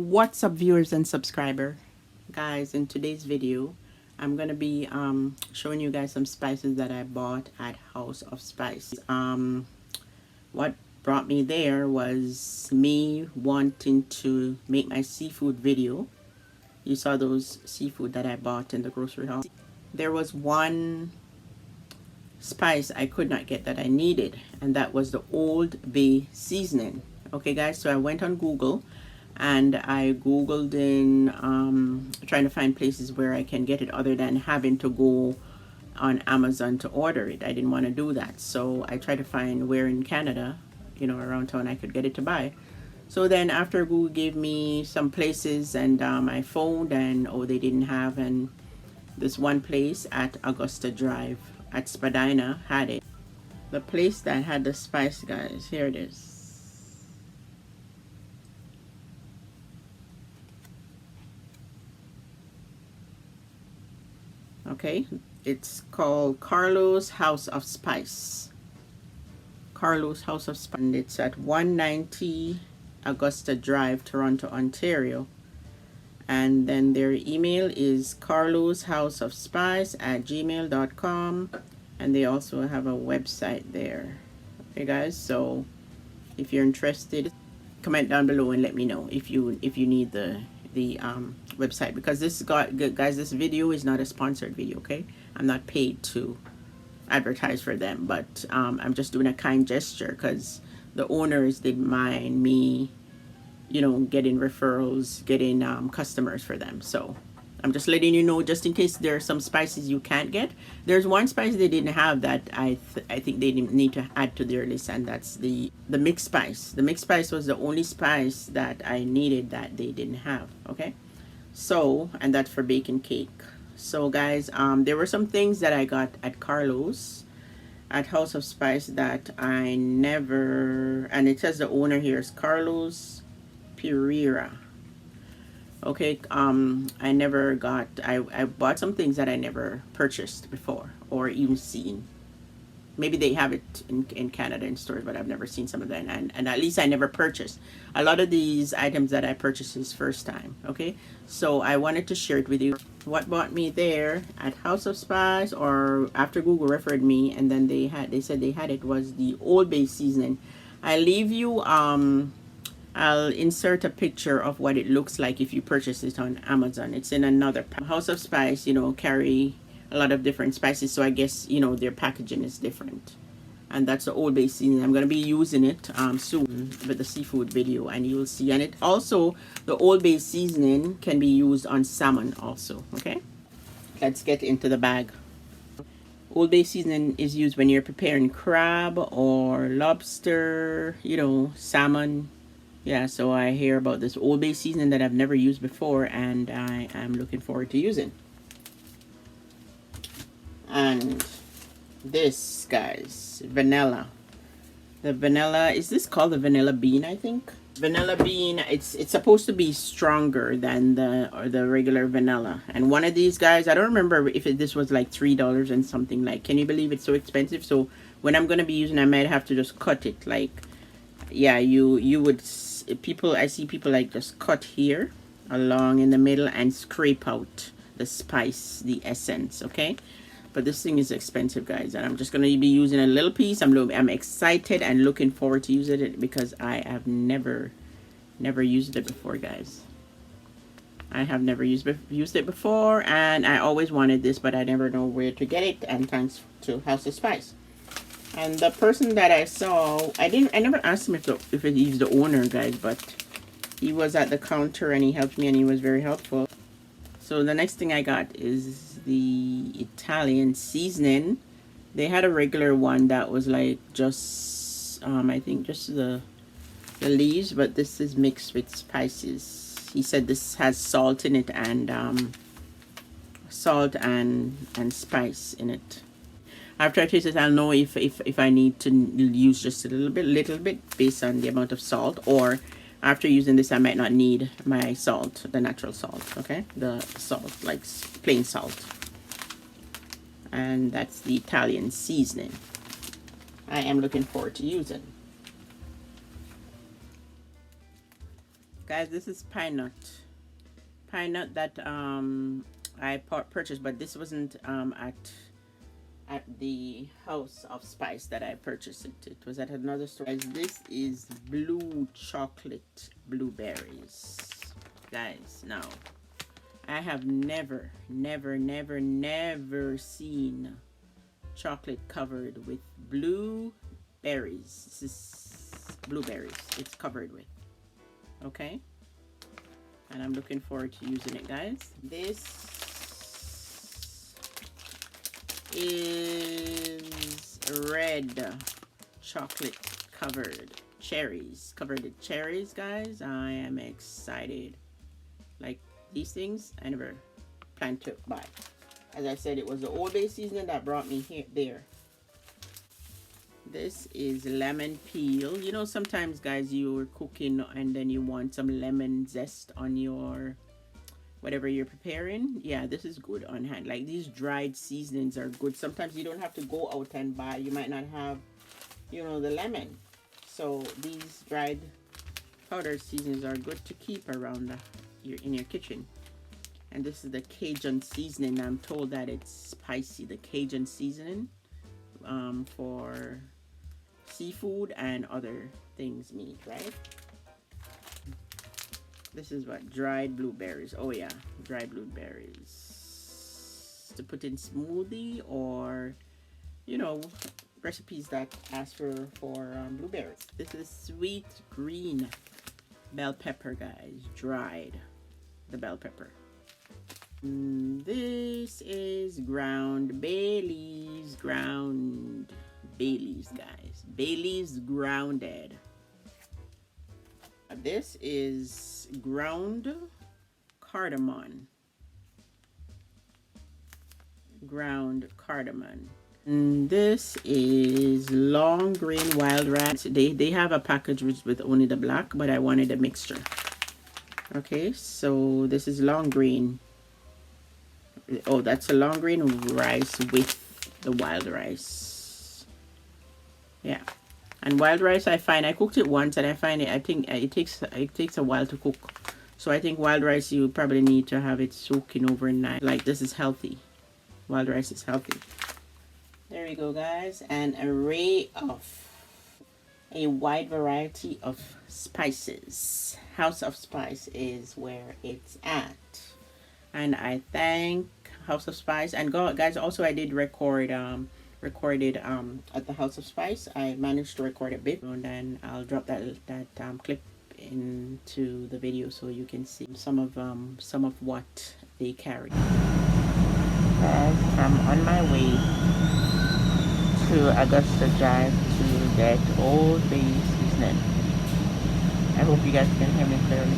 What's up, viewers and subscriber guys? In today's video I'm gonna be showing you guys some spices that I bought at House of Spice. What brought me there was me wanting to make my seafood video. You saw those seafood that I bought in the grocery haul. There was one spice I could not get that I needed, and that was the Old Bay seasoning. Okay guys, so I went on Google and I googled in trying to find places where I can get it other than having to go on Amazon to order it. I didn't want to do that, so I tried to find where in Canada, you know, around town I could get it to buy. So then after Google gave me some places, and I phoned, and oh, they didn't have, and this one place at Augusta Drive at Spadina had it. The place that had the spice, guys, here it is. Okay, it's called Carlo's House of Spice. Carlo's House of Spice, and it's at 190 Augusta Drive, Toronto, Ontario. And then their email is carloshouseofspice@gmail.com, and they also have a website there. Okay guys, so if you're interested, comment down below and let me know if you need the website, because this guys, this video is not a sponsored video. Okay, I'm not paid to advertise for them, but I'm just doing a kind gesture because the owners didn't mind me, you know, getting referrals, getting customers for them. So I'm just letting you know, just in case there are some spices you can't get. There's one spice they didn't have that I think they need to add to their list, and that's the mixed spice. The mixed spice was the only spice that I needed that they didn't have. Okay, so, and that's for baking cake. So guys, there were some things that I got at Carlo's at House of Spice that I never, and it says the owner here is Carlos Pereira. Okay, I never got, I bought some things that I never purchased before or even seen. Maybe they have it in Canada in stores, but I've never seen some of that, and at least I never purchased. A lot of these items that I purchased is first time. Okay, so I wanted to share it with you. What brought me there at House of Spice, or after Google referred me, and then they said they had it, was the Old Bay seasoning. I leave you I'll insert a picture of what it looks like if you purchase it on Amazon. It's in another House of Spice, you know, carry a lot of different spices, so I guess, you know, their packaging is different. And that's the Old Bay seasoning. I'm going to be using it soon with the seafood video, and you'll see. And it also, the Old Bay seasoning can be used on salmon also. Okay, let's get into the bag. Old Bay seasoning is used when you're preparing crab or lobster, you know, salmon. Yeah, so I hear about this Old Bay seasoning that I've never used before, and I am looking forward to using. And this, guys, vanilla. The vanilla, is this called the vanilla bean? I think vanilla bean. It's supposed to be stronger than the regular vanilla. And one of these, guys, I don't remember if this was like $3 and something. Like, can you believe it's so expensive? So when I'm gonna be using, I might have to just cut it. Like, yeah, you would. People, I see people like just cut here along in the middle and scrape out the spice, the essence. Okay, but this thing is expensive, guys, and I'm just going to be using a little piece. I'm excited and looking forward to using it because I have never used it before, guys. I have never used it before, and I always wanted this, but I never know where to get it, and thanks to House of Spice. And the person that I saw, I never asked him if he's the owner, guys, but he was at the counter and he helped me and he was very helpful. So the next thing I got is the Italian seasoning. They had a regular one that was like just, I think just the leaves, but this is mixed with spices. He said this has salt in it, and salt and spice in it. After I taste it, I'll know if I need to use just a little bit based on the amount of salt, or after using this I might not need my salt, the natural salt. Okay, the salt, like plain salt. And that's the Italian seasoning. I am looking forward to using. Guys, this is pine nut. Pine nut that I purchased, but this wasn't at the House of Spice that I purchased it. It was at another store. Guys, this is blue chocolate blueberries. Guys, now I have never seen chocolate covered with blueberries. This is blueberries. It's covered with. Okay? And I'm looking forward to using it, guys. This is red chocolate covered cherries. Covered in cherries, guys. I am excited. Like these things, I never planned to buy. As I said, it was the Old Bay seasoning that brought me there. This is lemon peel. You know, sometimes, guys, you're cooking and then you want some lemon zest on your whatever you're preparing. Yeah, this is good on hand. Like, these dried seasonings are good. Sometimes you don't have to go out and buy. You might not have, you know, the lemon. So these dried powdered seasonings are good to keep around in your kitchen. And this is the Cajun seasoning. I'm told that it's spicy. The Cajun seasoning for seafood and other things, meat, right? This is what? Dried blueberries. Oh yeah, dried blueberries to put in smoothie, or you know, recipes that ask for blueberries. This is sweet green bell pepper, guys. Dried the bell pepper. This is ground bay leaves. Ground bay leaves, guys. Bay leaves grounded. This is ground cardamom. Ground cardamom. And this is long grain wild rice. They have a package with only the black, but I wanted a mixture. Okay, so this is long grain. Oh, that's a long grain rice with the wild rice. Yeah. And wild rice, I find I cooked it once and I find I think it takes a while to cook. So I think wild rice, you probably need to have it soaking overnight. Like, this is healthy. Wild rice is healthy. There we go, guys. An array of a wide variety of spices. House of Spice is where it's at. And I thank House of Spice. And guys, also I did recorded at the House of Spice. I managed to record a bit, and then I'll drop that clip into the video so you can see some of what they carry. Guys, I'm on my way to Augusta Drive to get Old Bay seasoning. I hope you guys can hear me clearly.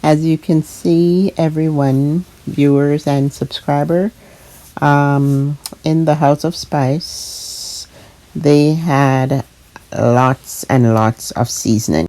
As you can see, everyone, viewers and subscriber, in the House of Spice, they had lots and lots of seasoning.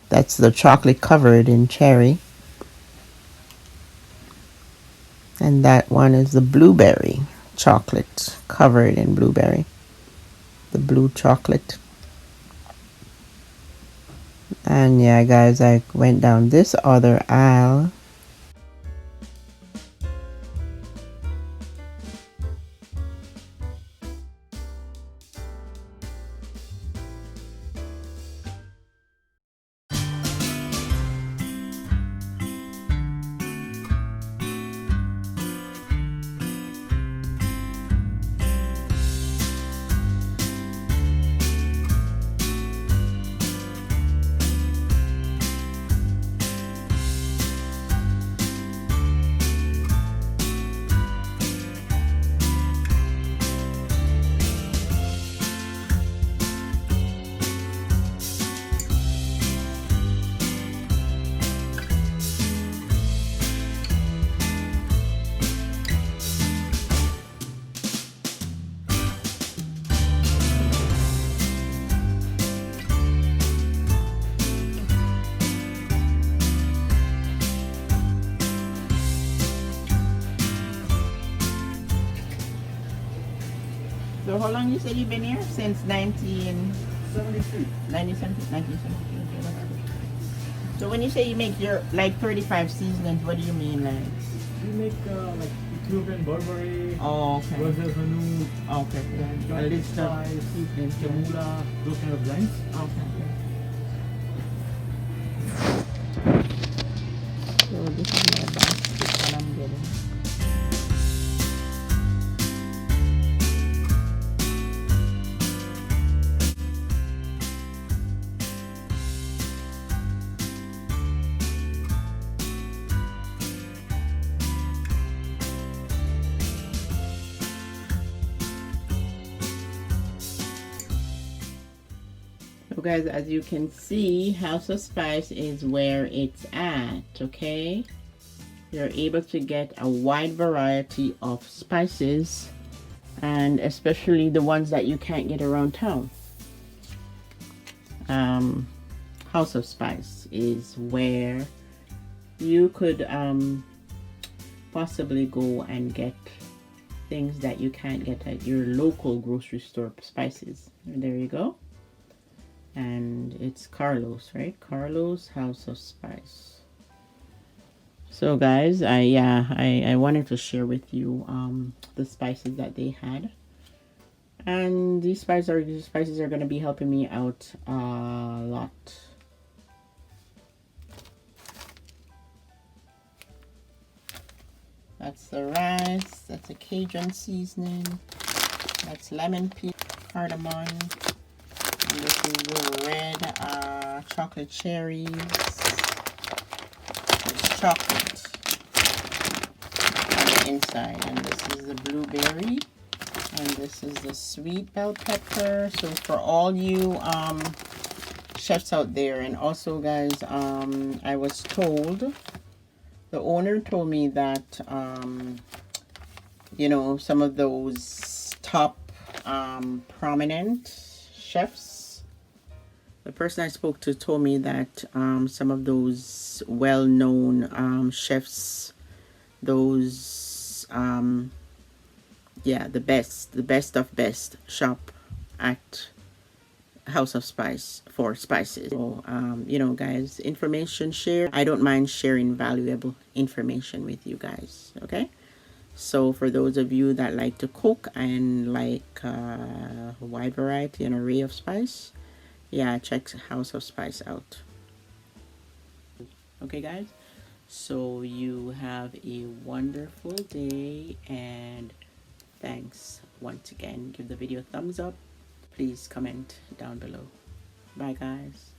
That's the chocolate covered in cherry. And that one is the blueberry chocolate covered in blueberry. The blue chocolate. And yeah, guys, I went down this other aisle. So how long you said you've been here? Since 73. 1973. Okay, that's good. So when you say you make your like 35 seasonings, what do you mean like? We make like Ethiopian Burberry, Oh, okay. Brazil Hanu, Okay. Yeah. A list of spice, seasonings. Jamula, those kind of blends. Okay. So this is my basket that I'm getting. So guys, as you can see, House of Spice is where it's at, okay? You're able to get a wide variety of spices, and especially the ones that you can't get around town. House of Spice is where you could possibly go and get things that you can't get at your local grocery store spices. And there you go. And it's Carlos, right? Carlos House of Spice. So guys, I wanted to share with you the spices that they had. And these spices are going to be helping me out a lot. That's the rice, that's a Cajun seasoning, that's lemon peel, cardamom, and this is the red chocolate cherries, it's chocolate on the inside, and this is the blueberry, and this is the sweet bell pepper. So for all you chefs out there, and also guys, I was told, the owner told me that you know, some of those top prominent chefs, the person I spoke to told me that some of those well-known chefs, those yeah, the best of best shop at House of Spice for spices. So you know guys, information share. I don't mind sharing valuable information with you guys, okay? So for those of you that like to cook and like a wide variety and array of spice, yeah, check House of Spice out. Okay guys, so you have a wonderful day, and thanks once again. Give the video a thumbs up. Please comment down below. Bye guys.